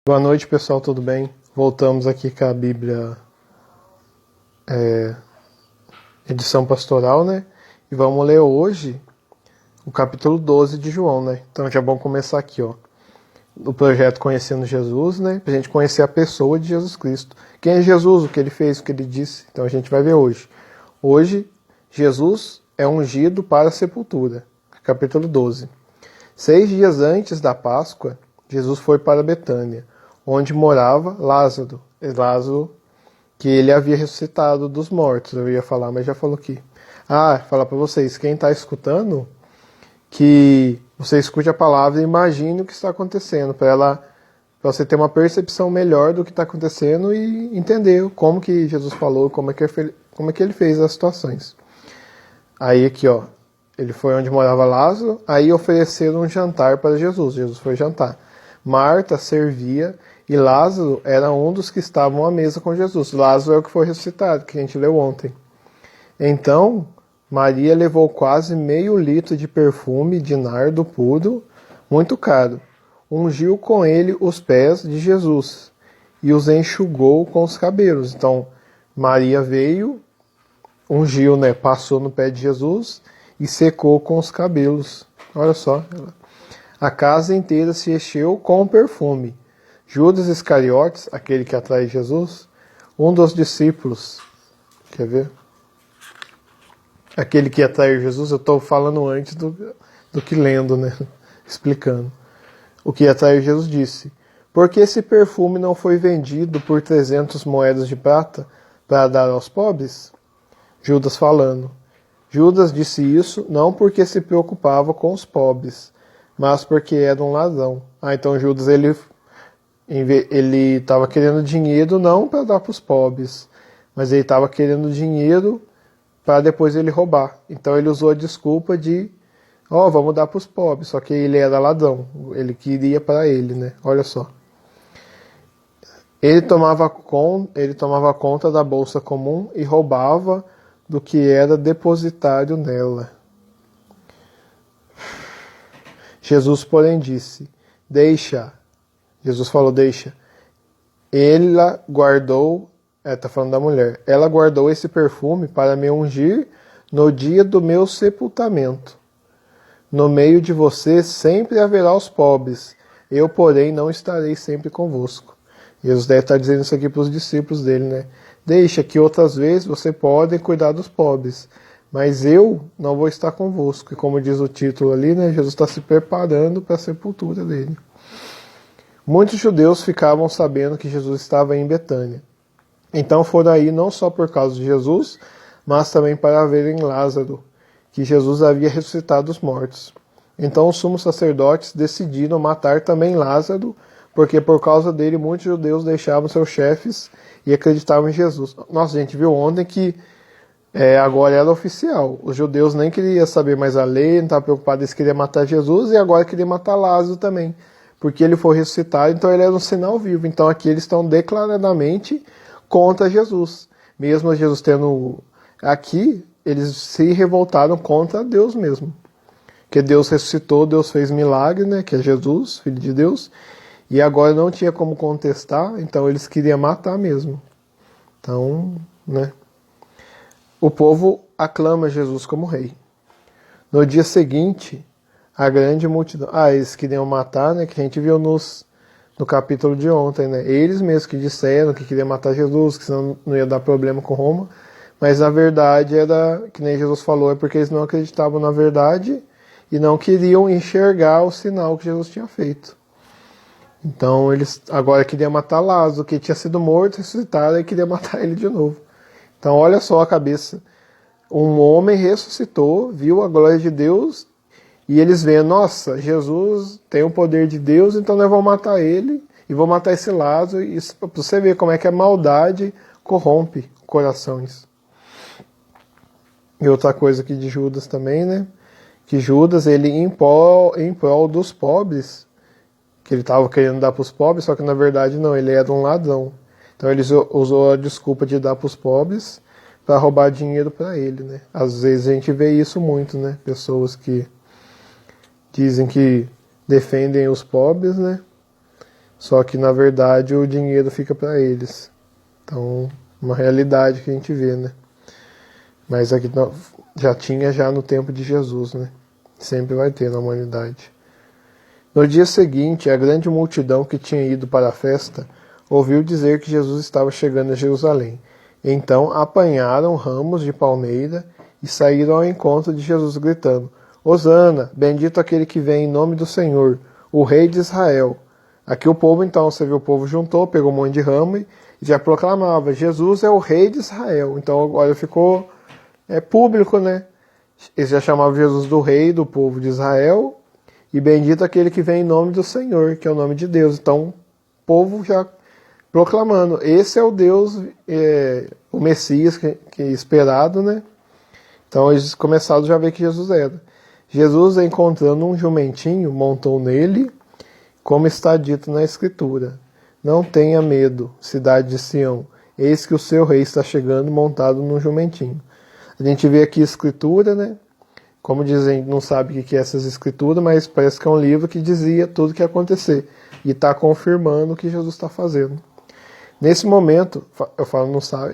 Boa noite, pessoal, tudo bem? Voltamos aqui com a Bíblia edição pastoral, né? E vamos ler hoje o capítulo 12 de João, né? Então já vamos começar aqui, ó. O projeto Conhecendo Jesus, né? Pra gente conhecer a pessoa de Jesus Cristo. Quem é Jesus, o que ele fez, o que ele disse. Então a gente vai ver hoje. Hoje, Jesus é ungido para a sepultura. Capítulo 12. 6 dias antes da Páscoa, Jesus foi para Betânia, onde morava Lázaro. Lázaro, que ele havia ressuscitado dos mortos. Eu ia falar, mas já falou aqui. Falar para vocês, quem está escutando, que você escute a palavra e imagine o que está acontecendo, para você ter uma percepção melhor do que está acontecendo e entender como que Jesus falou, como é que ele fez as situações. Aí aqui, ó, ele foi onde morava Lázaro, aí ofereceram um jantar para Jesus. Jesus foi jantar. Marta servia e Lázaro era um dos que estavam à mesa com Jesus. Lázaro é o que foi ressuscitado, que a gente leu ontem. Então, Maria levou quase meio litro de perfume de nardo puro, muito caro. Ungiu com ele os pés de Jesus e os enxugou com os cabelos. Então, Maria veio, ungiu, né, passou no pé de Jesus e secou com os cabelos. Olha só. A casa inteira se encheu com perfume. Judas Iscariotes, aquele que atrai Jesus, um dos discípulos, quer ver? Aquele que atrai Jesus, eu estou falando antes do que lendo, né? Explicando. O que atrai Jesus disse: por que esse perfume não foi vendido por 300 moedas de prata para dar aos pobres? Judas falando. Judas disse isso não porque se preocupava com os pobres, mas porque era um ladrão. Então Judas ele estava querendo dinheiro não para dar para os pobres, mas ele estava querendo dinheiro para depois ele roubar. Então ele usou a desculpa de, vamos dar para os pobres, só que ele era ladrão, ele queria para ele, né? Olha só. Ele tomava conta da bolsa comum e roubava do que era depositário nela. Jesus, porém, disse: deixa. Jesus falou: deixa. Ela guardou, está falando da mulher, ela guardou esse perfume para me ungir no dia do meu sepultamento. No meio de vocês sempre haverá os pobres, eu, porém, não estarei sempre convosco. Jesus deve estar dizendo isso aqui para os discípulos dele, né? Deixa que outras vezes você pode cuidar dos pobres, mas eu não vou estar convosco. E como diz o título ali, né? Jesus está se preparando para a sepultura dele. Muitos judeus ficavam sabendo que Jesus estava em Betânia. Então foram aí não só por causa de Jesus, mas também para verem Lázaro, que Jesus havia ressuscitado dos mortos. Então os sumos sacerdotes decidiram matar também Lázaro, porque por causa dele muitos judeus deixavam seus chefes e acreditavam em Jesus. Nossa, a gente viu ontem que agora era oficial. Os judeus nem queriam saber mais a lei, não estavam preocupados, eles queriam matar Jesus e agora queriam matar Lázaro também. Porque ele foi ressuscitado, então ele era um sinal vivo. Então aqui eles estão declaradamente contra Jesus. Mesmo Jesus tendo aqui, eles se revoltaram contra Deus mesmo. Porque Deus ressuscitou, Deus fez milagre, né? Que é Jesus, Filho de Deus. E agora não tinha como contestar, então eles queriam matar mesmo. Então, né? O povo aclama Jesus como rei. No dia seguinte, a grande multidão... eles queriam matar, né? Que a gente viu no capítulo de ontem, né? Eles mesmos que disseram que queriam matar Jesus, que senão não ia dar problema com Roma. Mas na verdade era, que nem Jesus falou, é porque eles não acreditavam na verdade e não queriam enxergar o sinal que Jesus tinha feito. Então eles agora queriam matar Lázaro, que tinha sido morto, ressuscitado, e queria matar ele de novo. Então olha só a cabeça. Um homem ressuscitou, viu a glória de Deus, e eles veem, nossa, Jesus tem o poder de Deus, então nós vamos matar ele, e vamos matar esse Lázaro, e para você ver como é que a maldade corrompe corações. E outra coisa aqui de Judas também, né? Que Judas, ele em prol dos pobres, que ele estava querendo dar para os pobres, só que na verdade não, ele era um ladrão. Então ele usou a desculpa de dar para os pobres para roubar dinheiro para ele, né? Às vezes a gente vê isso muito, né? Pessoas que dizem que defendem os pobres, né? só que na verdade o dinheiro fica para eles. Então, uma realidade que a gente vê, né? Mas aqui já tinha já no tempo de Jesus, né? Sempre vai ter na humanidade. No dia seguinte, a grande multidão que tinha ido para a festa ouviu dizer que Jesus estava chegando a Jerusalém. Então apanharam ramos de palmeira e saíram ao encontro de Jesus, gritando: Hosana, bendito aquele que vem em nome do Senhor, o Rei de Israel. Aqui o povo, então, você viu, o povo juntou, pegou um monte de ramo e já proclamava: Jesus é o Rei de Israel. Então agora ficou público, né? Eles já chamavam Jesus do Rei do povo de Israel, e bendito aquele que vem em nome do Senhor, que é o nome de Deus. Então o povo já proclamando: esse é o Deus, o Messias que é esperado, né? Então eles começaram já a ver que Jesus era. Jesus, encontrando um jumentinho, montou nele, como está dito na Escritura: Não tenha medo, cidade de Sião, eis que o seu rei está chegando montado num jumentinho. A gente vê aqui a Escritura, né? Como dizem, não sabe o que é essas Escrituras, mas parece que é um livro que dizia tudo o que ia acontecer. E está confirmando o que Jesus está fazendo. Nesse momento, eu falo, não sabe,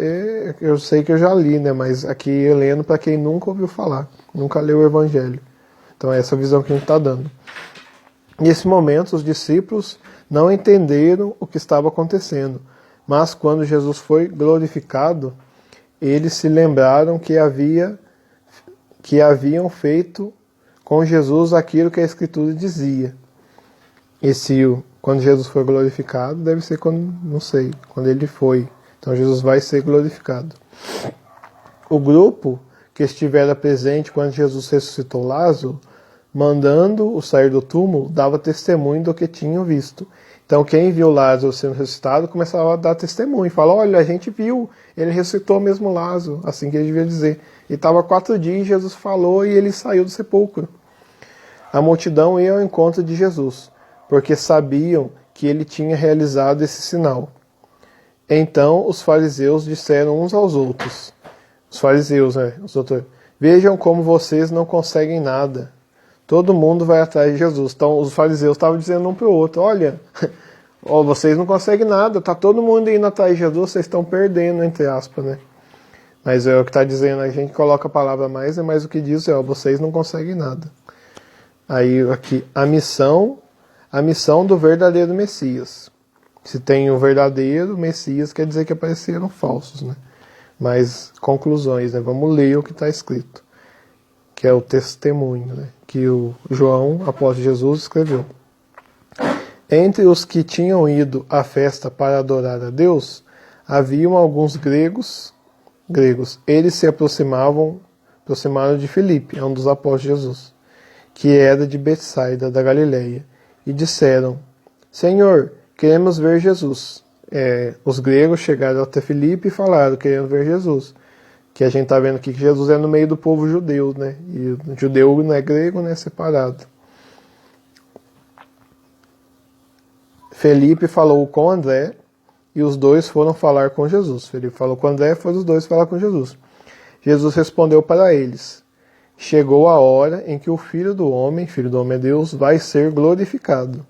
eu sei que eu já li, né? Mas aqui eu lendo para quem nunca ouviu falar, nunca leu o Evangelho. Então é essa visão que a gente está dando. Nesse momento, os discípulos não entenderam o que estava acontecendo, mas quando Jesus foi glorificado, eles se lembraram que haviam feito com Jesus aquilo que a Escritura dizia. Quando Jesus foi glorificado, deve ser quando, não sei, quando ele foi. Então Jesus vai ser glorificado. O grupo que estivera presente quando Jesus ressuscitou Lázaro, mandando-o sair do túmulo, dava testemunho do que tinham visto. Então quem viu Lázaro sendo ressuscitado começava a dar testemunho. Falou: olha, a gente viu, ele ressuscitou mesmo Lázaro, assim que ele devia dizer. E estava 4 dias, Jesus falou e ele saiu do sepulcro. A multidão ia ao encontro de Jesus, porque sabiam que ele tinha realizado esse sinal. Então os fariseus disseram uns aos outros, os fariseus, né, os doutores: vejam como vocês não conseguem nada. Todo mundo vai atrás de Jesus. Então os fariseus estavam dizendo um para o outro: olha, vocês não conseguem nada, está todo mundo indo atrás de Jesus, vocês estão perdendo, entre aspas, né? Mas é o que está dizendo, a gente coloca a palavra mais, mas o que diz é: vocês não conseguem nada. Aí aqui, a missão do verdadeiro Messias. Se tem um verdadeiro Messias, quer dizer que apareceram falsos, né? Mas conclusões, né? Vamos ler o que está escrito, que é o testemunho, né? Que o João, após Jesus, escreveu. Entre os que tinham ido à festa para adorar a Deus, haviam alguns gregos. Eles se aproximaram de Filipe, um dos apóstolos de Jesus, que era de Betsaida, da Galileia, e disseram: Senhor, queremos ver Jesus. Os gregos chegaram até Filipe e falaram: queremos ver Jesus. Que a gente está vendo aqui que Jesus é no meio do povo judeu, né? E o judeu não é grego, né? Separado. Felipe falou com André e os dois foram falar com Jesus. Felipe falou com André e foram os dois falar com Jesus. Jesus respondeu para eles: chegou a hora em que o Filho do Homem é Deus, vai ser glorificado.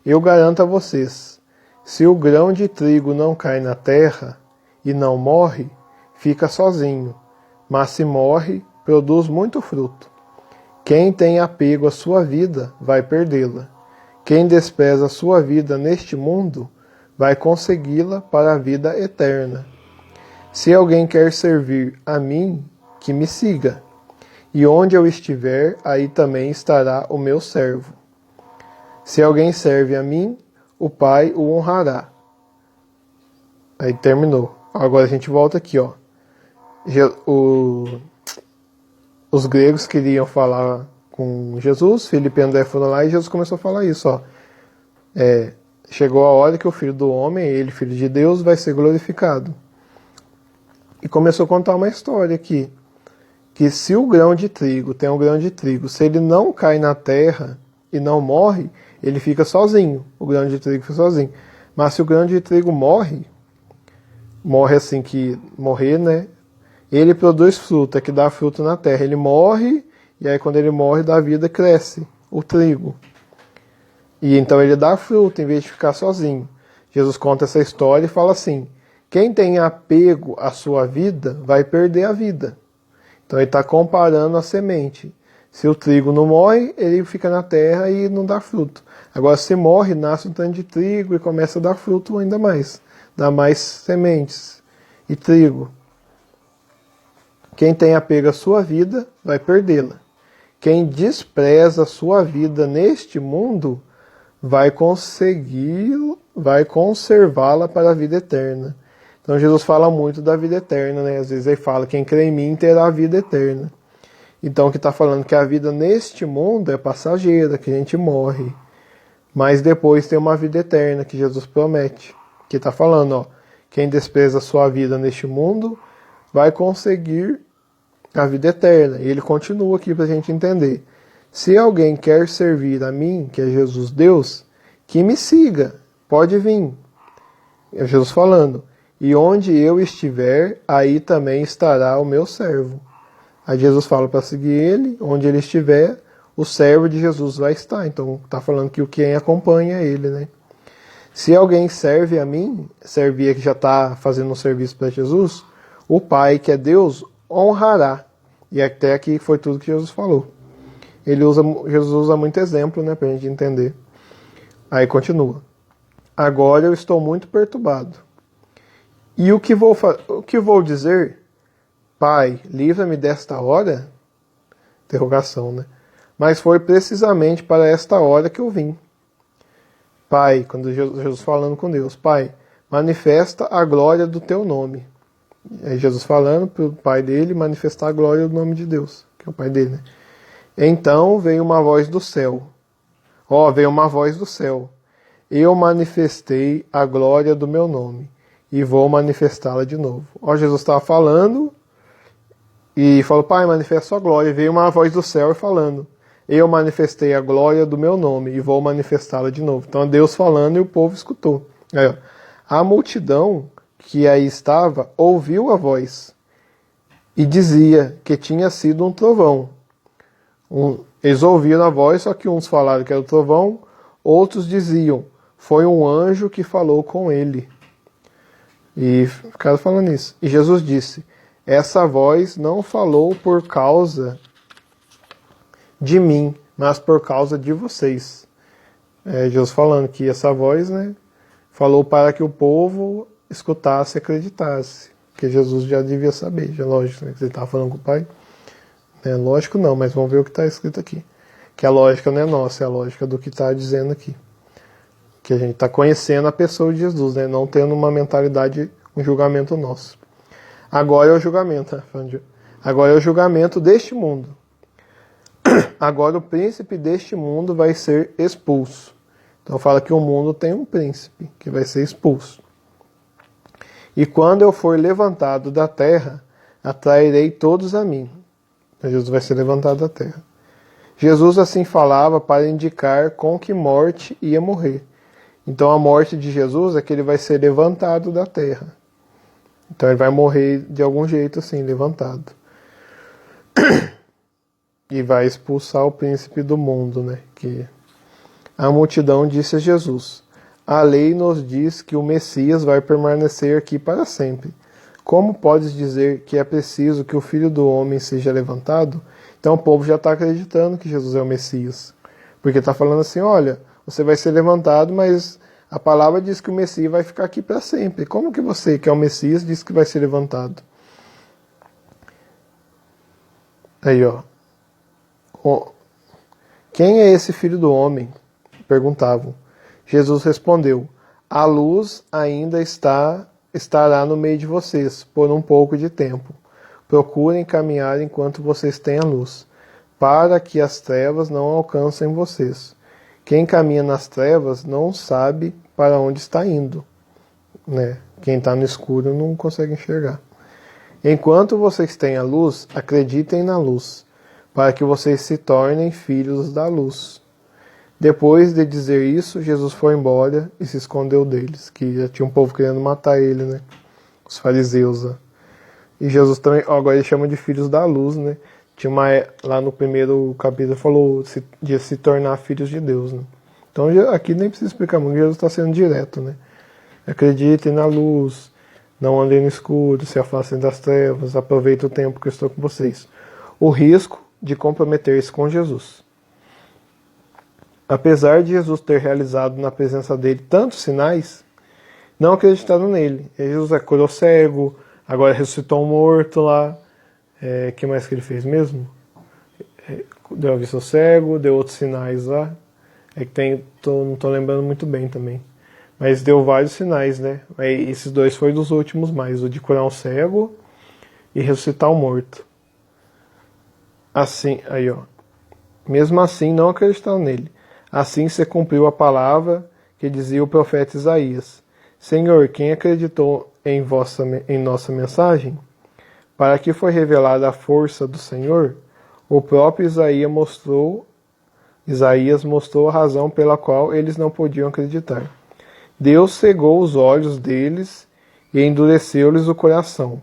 Eu garanto a vocês, se o grão de trigo não cai na terra e não morre, fica sozinho, mas se morre, produz muito fruto. Quem tem apego à sua vida vai perdê-la. Quem despreza a sua vida neste mundo vai consegui-la para a vida eterna. Se alguém quer servir a mim, que me siga. E onde eu estiver, aí também estará o meu servo. Se alguém serve a mim, o Pai o honrará. Aí terminou. Agora a gente volta aqui, ó. Os gregos queriam falar com Jesus, Filipe e André foram lá e Jesus começou a falar isso, ó. Chegou a hora que o Filho do Homem, ele, Filho de Deus, vai ser glorificado. E começou a contar uma história aqui, que se o grão de trigo, tem um grão de trigo, se ele não cai na terra e não morre, ele fica sozinho, o grão de trigo fica sozinho. Mas se o grão de trigo morre assim que morrer, né? Ele produz fruta, que dá fruto na terra. Ele morre, e aí quando ele morre, da vida cresce o trigo. E então ele dá fruto em vez de ficar sozinho. Jesus conta essa história e fala assim: quem tem apego à sua vida vai perder a vida. Então ele está comparando a semente. Se o trigo não morre, ele fica na terra e não dá fruto. Agora, se morre, nasce um tanto de trigo e começa a dar fruto ainda mais. Dá mais sementes e trigo. Quem tem apego à sua vida vai perdê-la. Quem despreza a sua vida neste mundo vai conservá-la para a vida eterna. Então Jesus fala muito da vida eterna, né? Às vezes ele fala: quem crê em mim terá a vida eterna. Então que está falando que a vida neste mundo é passageira, que a gente morre. Mas depois tem uma vida eterna que Jesus promete. Que está falando, ó, quem despreza a sua vida neste mundo vai conseguir a vida eterna. E ele continua aqui para a gente entender. Se alguém quer servir a mim, que é Jesus Deus, que me siga, pode vir. É Jesus falando. E onde eu estiver, aí também estará o meu servo. Aí Jesus fala para seguir ele, onde ele estiver, o servo de Jesus vai estar. Então está falando que quem acompanha é ele, né? Se alguém serve a mim, servia que já está fazendo um serviço para Jesus, o Pai, que é Deus, honrará. E até aqui foi tudo que Jesus falou. Jesus usa muito exemplo, né, para a gente entender. Aí continua. Agora eu estou muito perturbado. E o que vou dizer? Pai, livra-me desta hora? Interrogação, né? Mas foi precisamente para esta hora que eu vim. Pai, quando Jesus falando com Deus, Pai, manifesta a glória do teu nome. É Jesus falando para o Pai dele manifestar a glória do nome de Deus, que é o Pai dele, né? Então veio uma voz do céu. Veio uma voz do céu. Eu manifestei a glória do meu nome e vou manifestá-la de novo. Jesus estava falando e falou: Pai, manifesta a sua glória. E veio uma voz do céu falando: eu manifestei a glória do meu nome e vou manifestá-la de novo. Então Deus falando e o povo escutou. Aí, a multidão que aí estava ouviu a voz e dizia que tinha sido um trovão. Eles ouviram a voz, só que uns falaram que era o trovão, outros diziam: foi um anjo que falou com ele. E ficaram falando isso. E Jesus disse: essa voz não falou por causa de mim, mas por causa de vocês. Jesus falando que essa voz, né, falou para que o povo escutasse e acreditasse. Que Jesus já devia saber, já lógico, né, que ele estava falando com o Pai. Lógico não, mas vamos ver o que está escrito aqui. Que a lógica não é nossa, é a lógica do que está dizendo aqui. Que a gente está conhecendo a pessoa de Jesus, né? Não tendo uma mentalidade, um julgamento nosso. Agora é o julgamento. Agora é o julgamento deste mundo. Agora o príncipe deste mundo vai ser expulso. Então fala que o mundo tem um príncipe que vai ser expulso. E quando eu for levantado da terra, atrairei todos a mim. Jesus vai ser levantado da terra. Jesus assim falava para indicar com que morte ia morrer. Então a morte de Jesus é que ele vai ser levantado da terra. Então ele vai morrer de algum jeito assim, levantado. E vai expulsar o príncipe do mundo, né? Que a multidão disse a Jesus: a lei nos diz que o Messias vai permanecer aqui para sempre. Como podes dizer que é preciso que o Filho do Homem seja levantado? Então o povo já está acreditando que Jesus é o Messias. Porque está falando assim: olha, você vai ser levantado, mas a palavra diz que o Messias vai ficar aqui para sempre. Como que você, que é o Messias, diz que vai ser levantado? Aí, quem é esse Filho do Homem? Perguntavam. Jesus respondeu: a luz ainda estará no meio de vocês por um pouco de tempo. Procurem caminhar enquanto vocês têm a luz, para que as trevas não alcancem vocês. Quem caminha nas trevas não sabe para onde está indo. Né? Quem está no escuro não consegue enxergar. Enquanto vocês têm a luz, acreditem na luz, para que vocês se tornem filhos da luz. Depois de dizer isso, Jesus foi embora e se escondeu deles, que já tinha um povo querendo matar ele, né? Os fariseus. Né? E Jesus também, agora ele chama de filhos da luz, né? Tinha lá no primeiro capítulo falou de se tornar filhos de Deus, né? Então aqui nem precisa explicar muito, Jesus está sendo direto, né? Acreditem na luz, não andem no escuro, se afastem das trevas, aproveitem o tempo que eu estou com vocês. O risco de comprometer-se com Jesus. Apesar de Jesus ter realizado na presença dele tantos sinais, não acreditaram nele. Jesus curou cego, agora ressuscitou um morto lá. Que mais que ele fez mesmo? Deu a vista ao cego, deu outros sinais lá. Não estou lembrando muito bem também. Mas deu vários sinais, né? Esses dois foram dos últimos mais, o de curar um cego e ressuscitar um morto. Assim, aí ó. Mesmo assim, não acreditaram nele. Assim se cumpriu a palavra que dizia o profeta Isaías. Senhor, quem acreditou em nossa mensagem? Para que foi revelada a força do Senhor? O próprio Isaías mostrou a razão pela qual eles não podiam acreditar. Deus cegou os olhos deles e endureceu-lhes o coração,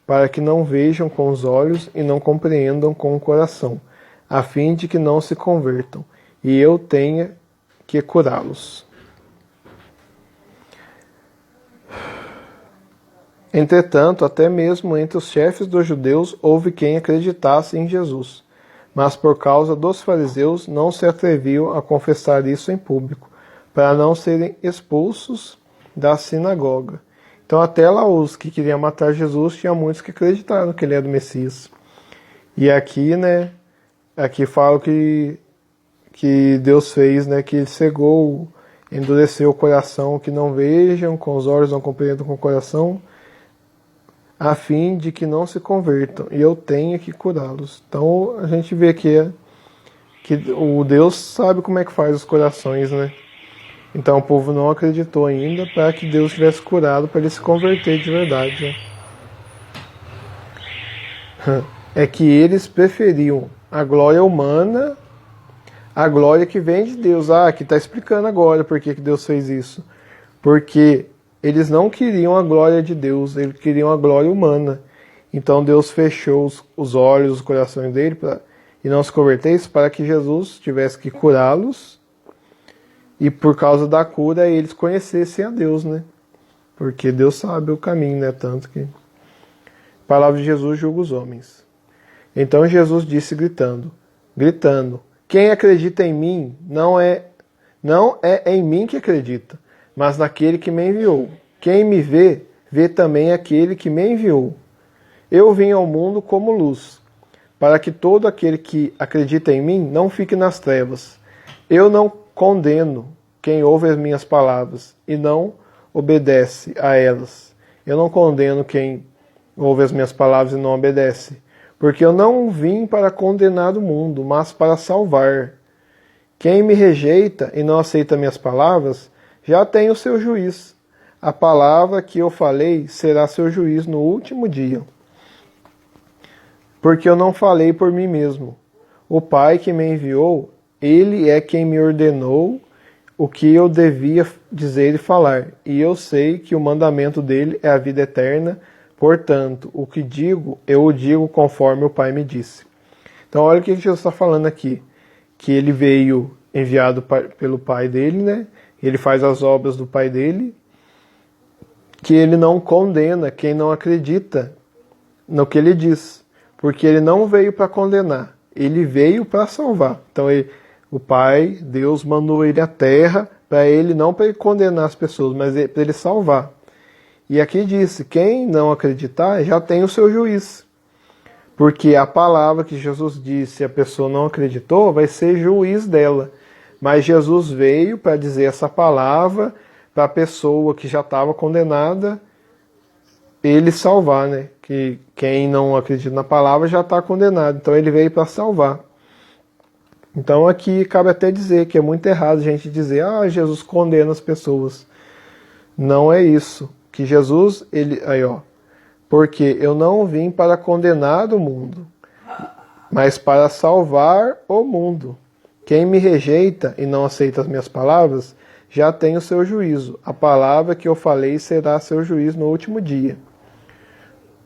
para que não vejam com os olhos e não compreendam com o coração, a fim de que não se convertam, e eu tenha que curá-los. Entretanto, até mesmo entre os chefes dos judeus houve quem acreditasse em Jesus, mas por causa dos fariseus não se atreviam a confessar isso em público, para não serem expulsos da sinagoga. Então até lá os que queriam matar Jesus, tinha muitos que acreditaram que ele era o Messias. E aqui, né, aqui fala que Deus fez, né, que ele cegou, endureceu o coração, que não vejam com os olhos, não compreendam com o coração, a fim de que não se convertam, e eu tenha que curá-los. Então a gente vê que o Deus sabe como é que faz os corações, né? Então o povo não acreditou ainda para que Deus tivesse curado, para ele se converter de verdade. Né? É que eles preferiam a glória humana, a glória que vem de Deus. Aqui está explicando agora por que Deus fez isso. Porque eles não queriam a glória de Deus, eles queriam a glória humana. Então Deus fechou os olhos, os corações dele e não se convertesse, para que Jesus tivesse que curá-los. E por causa da cura eles conhecessem a Deus, né? Porque Deus sabe o caminho, né? Tanto que a palavra de Jesus julga os homens. Então Jesus disse gritando, quem acredita em mim não é em mim que acredita, mas naquele que me enviou. Quem me vê, vê também aquele que me enviou. Eu vim ao mundo como luz, para que todo aquele que acredita em mim não fique nas trevas. Eu não condeno quem ouve as minhas palavras e não obedece a elas. Eu não condeno quem ouve as minhas palavras e não obedece, porque eu não vim para condenar o mundo, mas para salvar. Quem me rejeita e não aceita minhas palavras, já tem o seu juiz. A palavra que eu falei será seu juiz no último dia. Porque eu não falei por mim mesmo. O Pai que me enviou, ele é quem me ordenou o que eu devia dizer e falar. E eu sei que o mandamento dele é a vida eterna. Portanto, o que digo, eu o digo conforme o Pai me disse. Então, olha o que Jesus está falando aqui. Que ele veio enviado pelo Pai dele, né? Ele faz as obras do Pai dele. Que ele não condena quem não acredita no que ele diz. Porque ele não veio para condenar. Ele veio para salvar. Então, o Pai, Deus, mandou ele à terra para ele, não para ele condenar as pessoas, mas para ele salvar. E aqui disse, quem não acreditar já tem o seu juiz. Porque a palavra que Jesus disse, a pessoa não acreditou, vai ser juiz dela. Mas Jesus veio para dizer essa palavra para a pessoa que já estava condenada, ele salvar, né? Que quem não acredita na palavra já está condenado. Então ele veio para salvar. Então aqui cabe até dizer que é muito errado a gente dizer, Jesus condena as pessoas. Não é isso. Que Jesus, porque eu não vim para condenar o mundo, mas para salvar o mundo. Quem me rejeita e não aceita as minhas palavras, já tem o seu juízo. A palavra que eu falei será seu juízo no último dia.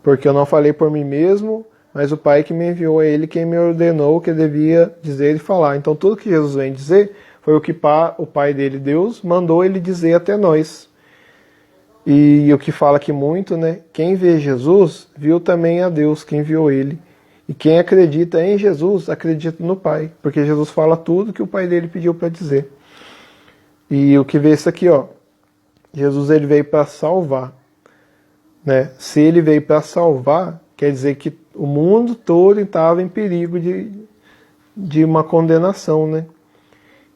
Porque eu não falei por mim mesmo, mas o Pai que me enviou é ele quem me ordenou o que eu devia dizer e falar. Então tudo que Jesus vem dizer foi o que o Pai dele, Deus, mandou ele dizer até nós. E o que fala aqui muito, né? Quem vê Jesus, viu também a Deus, quem enviou ele. E quem acredita em Jesus, acredita no Pai. Porque Jesus fala tudo que o Pai dele pediu para dizer. E o que vê isso aqui, ó. Jesus ele veio para salvar. Né? Se ele veio para salvar, quer dizer que o mundo todo estava em perigo de uma condenação, né?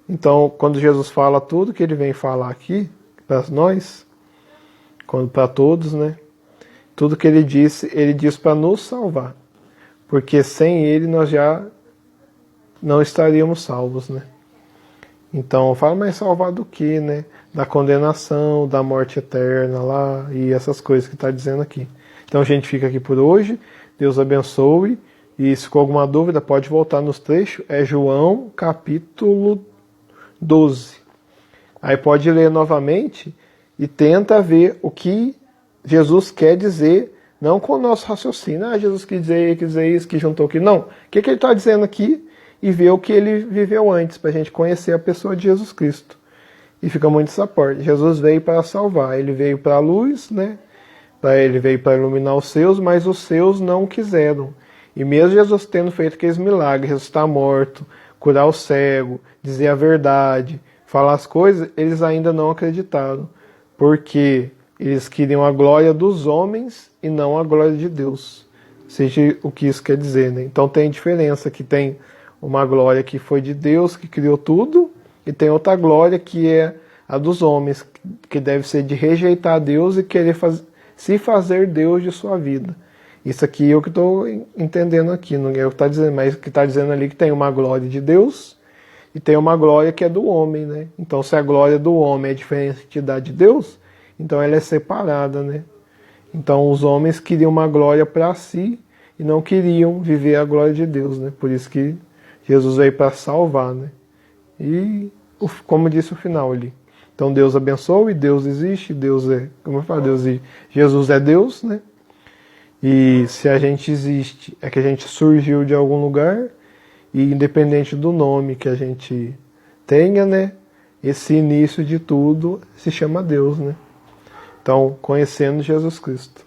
Então, quando Jesus fala tudo que ele vem falar aqui, para nós, para todos, né? Tudo que ele diz para nos salvar. Porque sem ele nós já não estaríamos salvos, né? Então, fala, mas salvar do que, né? Da condenação, da morte eterna lá, e essas coisas que está dizendo aqui. Então a gente fica aqui por hoje, Deus abençoe, e se ficou alguma dúvida pode voltar nos trechos, é João capítulo 12. Aí pode ler novamente e tenta ver o que Jesus quer dizer, não com o nosso raciocínio, Jesus quer dizer isso, que juntou aqui, não. O que ele está dizendo aqui e ver o que ele viveu antes, para a gente conhecer a pessoa de Jesus Cristo. E fica muito essa parte. Jesus veio para salvar, ele veio para a luz, né? Ele veio para iluminar os seus, mas os seus não quiseram. E mesmo Jesus tendo feito aqueles milagres, ressuscitar morto, curar o cego, dizer a verdade, falar as coisas, eles ainda não acreditaram. Porque eles queriam a glória dos homens e não a glória de Deus. Seja o que isso quer dizer, né? Então tem diferença, que tem uma glória que foi de Deus, que criou tudo, e tem outra glória que é a dos homens, que deve ser de rejeitar Deus e querer se fazer Deus de sua vida. Isso aqui é o que estou entendendo aqui, não é o que está dizendo, mas o que está dizendo ali que tem uma glória de Deus e tem uma glória que é do homem, né? Então se a glória do homem é diferente da de Deus, então ela é separada, né? Então os homens queriam uma glória para si e não queriam viver a glória de Deus, né? Por isso que Jesus veio para salvar, né? E como disse o final ali. Então Deus abençoe, Deus existe, Deus é, como eu falo, Jesus é Deus, né? E se a gente existe, é que a gente surgiu de algum lugar, e independente do nome que a gente tenha, né? Esse início de tudo se chama Deus, né? Então, conhecendo Jesus Cristo.